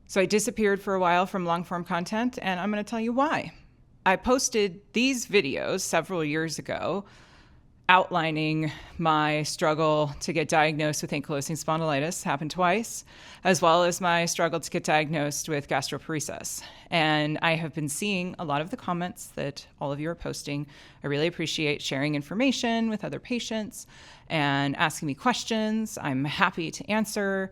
So I disappeared for a while from long form content, and I'm going to tell you why. I posted these videos several years ago outlining my struggle to get diagnosed with ankylosing spondylitis, happened twice, as well as my struggle to get diagnosed with gastroparesis. And I have been seeing a lot of the comments that all of you are posting. I really appreciate sharing information with other patients and asking me questions. I'm happy to answer.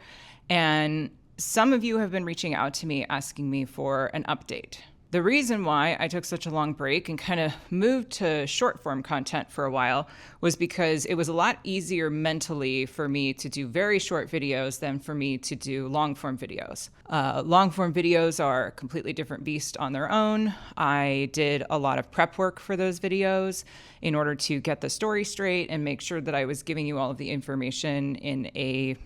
And some of you have been reaching out to me asking me for an update. The reason why I took such a long break and kind of moved to short form content for a while was because it was a lot easier mentally for me to do very short videos than for me to do long form videos. Long form videos are a completely different beast on their own. I did a lot of prep work for those videos in order to get the story straight and make sure that I was giving you all of the information in a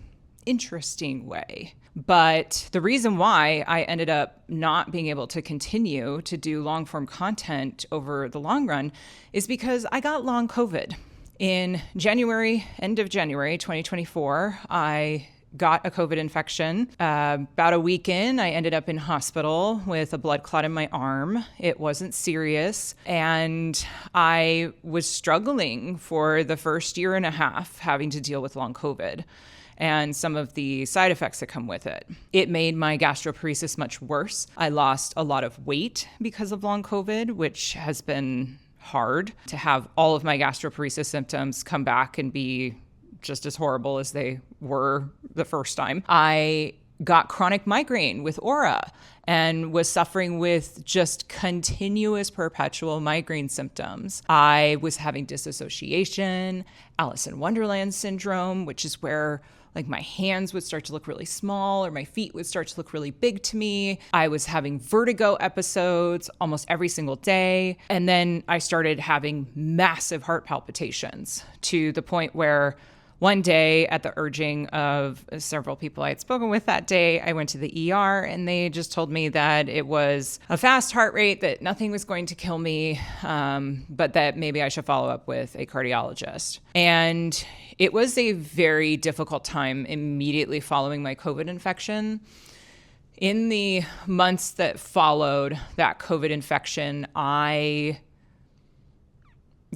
interesting way. But the reason why I ended up not being able to continue to do long form content over the long run is because I got long COVID. In January, end of January 2024, I got a COVID infection. About a week in, I ended up in hospital with a blood clot in my arm. It wasn't serious. And I was struggling for the first year and a half having to deal with long COVID and some of the side effects that come with it. It made my gastroparesis much worse. I lost a lot of weight because of long COVID, which has been hard to have all of my gastroparesis symptoms come back and be just as horrible as they were the first time. I got chronic migraine with aura and was suffering with just continuous perpetual migraine symptoms. I was having dissociation, Alice in Wonderland syndrome, which is where like my hands would start to look really small or my feet would start to look really big to me. I was having vertigo episodes almost every single day. And then I started having massive heart palpitations to the point where one day, at the urging of several people I had spoken with that day, I went to the ER and they just told me that it was a fast heart rate, that nothing was going to kill me, but that maybe I should follow up with a cardiologist. And it was a very difficult time immediately following my COVID infection. In the months that followed that COVID infection, I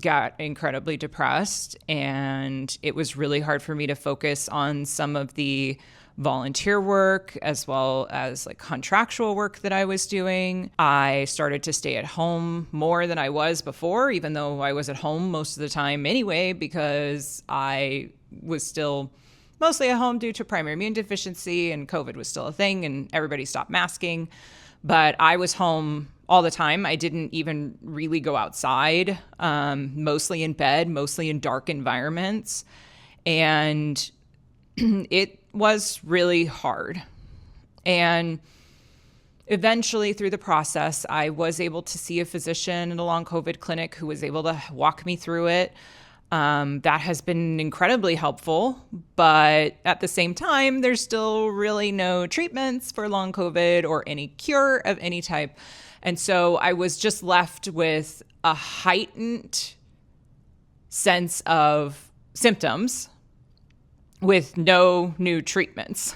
got incredibly depressed, and it was really hard for me to focus on some of the volunteer work as well as like contractual work that I was doing. I started to stay at home more than I was before, even though I was at home most of the time anyway, because I was still mostly at home due to primary immune deficiency and COVID was still a thing and everybody stopped masking. But I was home all the time. I didn't even really go outside, mostly in bed, mostly in dark environments. And it was really hard. And eventually through the process, I was able to see a physician in a long COVID clinic who was able to walk me through it. That has been incredibly helpful, but at the same time, there's still really no treatments for long COVID or any cure of any type. And so I was just left with a heightened sense of symptoms with no new treatments.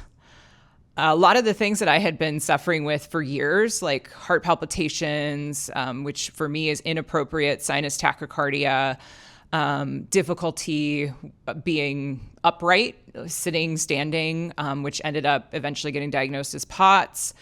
A lot of the things that I had been suffering with for years, like heart palpitations, which for me is inappropriate sinus tachycardia, difficulty being upright, sitting, standing, which ended up eventually getting diagnosed as POTS.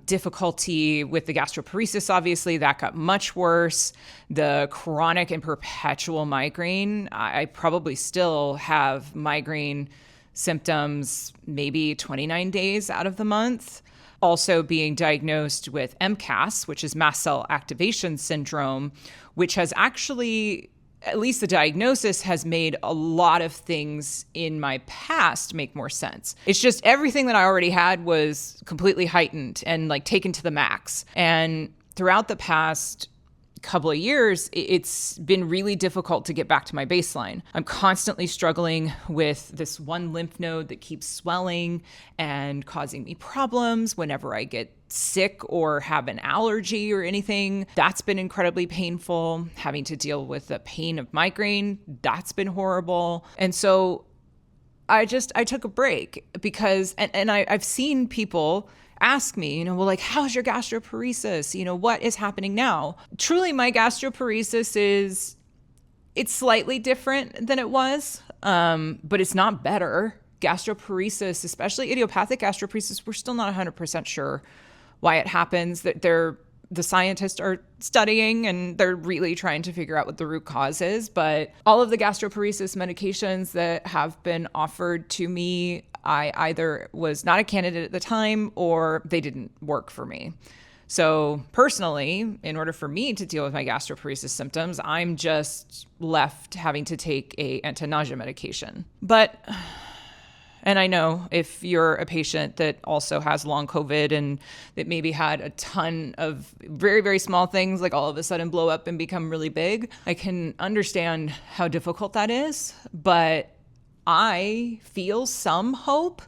Difficulty with the gastroparesis, obviously, that got much worse. The chronic and perpetual migraine, I probably still have migraine symptoms maybe 29 days out of the month. Also being diagnosed with MCAS, which is mast cell activation syndrome, which has actually, at least the diagnosis has made a lot of things in my past make more sense. It's just everything that I already had was completely heightened and like taken to the max. And throughout the past couple of years, it's been really difficult to get back to my baseline. I'm constantly struggling with this one lymph node that keeps swelling and causing me problems whenever I get sick or have an allergy or anything. That's been incredibly painful. Having to deal with the pain of migraine, that's been horrible. And so I took a break because, and I've seen people ask me, well, like, how's your gastroparesis? What is happening now? Truly, my gastroparesis it's slightly different than it was, but it's not better. Gastroparesis, especially idiopathic gastroparesis, we're still not 100% sure why it happens. That the scientists are studying and they're really trying to figure out what the root cause is. But all of the gastroparesis medications that have been offered to me, I either was not a candidate at the time or they didn't work for me. So personally, in order for me to deal with my gastroparesis symptoms, I'm just left having to take a anti-nausea medication. And I know if you're a patient that also has long COVID and that maybe had a ton of very, very small things like all of a sudden blow up and become really big, I can understand how difficult that is. But I feel some hope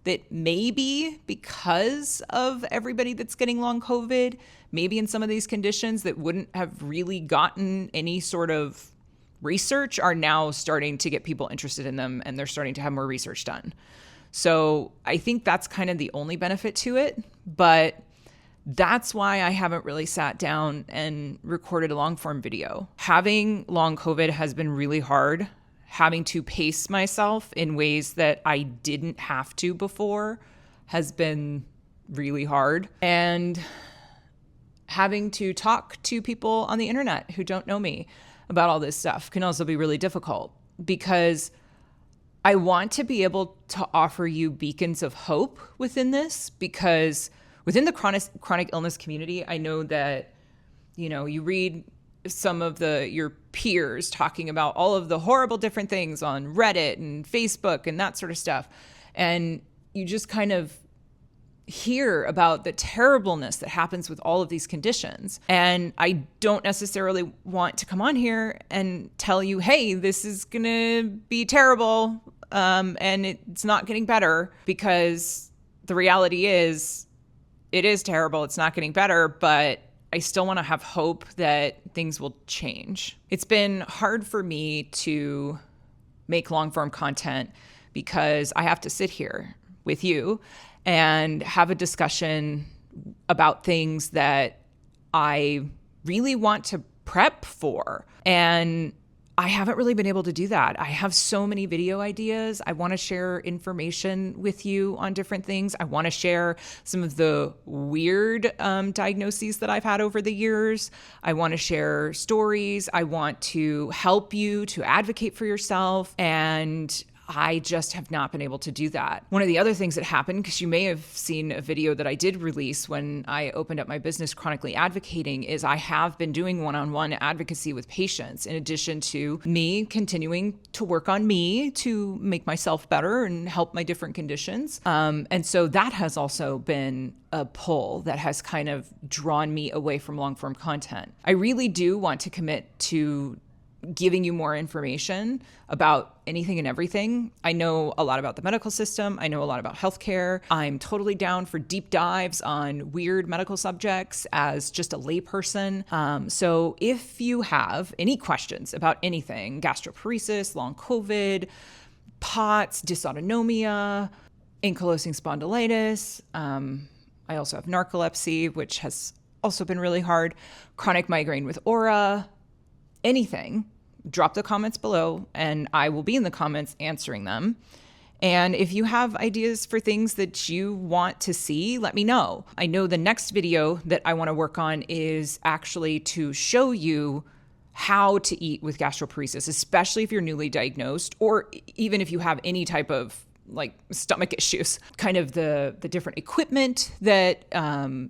that maybe because of everybody that's getting long COVID, maybe in some of these conditions that wouldn't have really gotten any sort of research are now starting to get people interested in them, and they're starting to have more research done. So I think that's kind of the only benefit to it, but that's why I haven't really sat down and recorded a long form video. Having long COVID has been really hard. Having to pace myself in ways that I didn't have to before has been really hard. And having to talk to people on the internet who don't know me about all this stuff can also be really difficult, because I want to be able to offer you beacons of hope within this, because within the chronic illness community, I know that, you read some of your peers talking about all of the horrible different things on Reddit and Facebook and that sort of stuff. And you just kind of hear about the terribleness that happens with all of these conditions. And I don't necessarily want to come on here and tell you, hey, this is going to be terrible and it's not getting better, because the reality is it is terrible. It's not getting better, but I still want to have hope that things will change. It's been hard for me to make long form content because I have to sit here with you and have a discussion about things that I really want to prep for. And I haven't really been able to do that. I have so many video ideas. I want to share information with you on different things. I want to share some of the weird diagnoses that I've had over the years. I want to share stories. I want to help you to advocate for yourself. And I just have not been able to do that. One of the other things that happened, because you may have seen a video that I did release when I opened up my business, Chronically Advocating, is I have been doing one-on-one advocacy with patients, in addition to me continuing to work on me to make myself better and help my different conditions. And so that has also been a pull that has kind of drawn me away from long-form content. I really do want to commit to giving you more information about anything and everything. I know a lot about the medical system. I know a lot about healthcare. I'm totally down for deep dives on weird medical subjects as just a layperson. So if you have any questions about anything, gastroparesis, long COVID, POTS, dysautonomia, ankylosing spondylitis, I also have narcolepsy, which has also been really hard, chronic migraine with aura, anything, drop the comments below and I will be in the comments answering them. And if you have ideas for things that you want to see, let me know. I know the next video that I want to work on is actually to show you how to eat with gastroparesis, especially if you're newly diagnosed, or even if you have any type of like stomach issues, kind of the different equipment that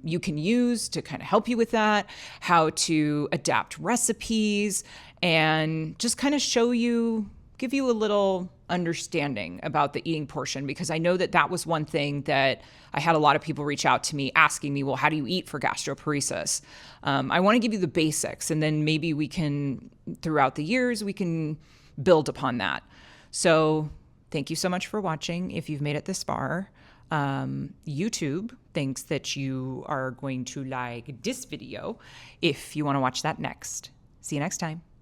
you can use to kind of help you with that, how to adapt recipes, and just kind of give you a little understanding about the eating portion, because I know that was one thing that I had a lot of people reach out to me asking me, well, how do you eat for gastroparesis? I want to give you the basics, and then maybe we can, throughout the years, we can build upon that. So thank you so much for watching. If you've made it this far, YouTube thinks that you are going to like this video if you want to watch that next. See you next time.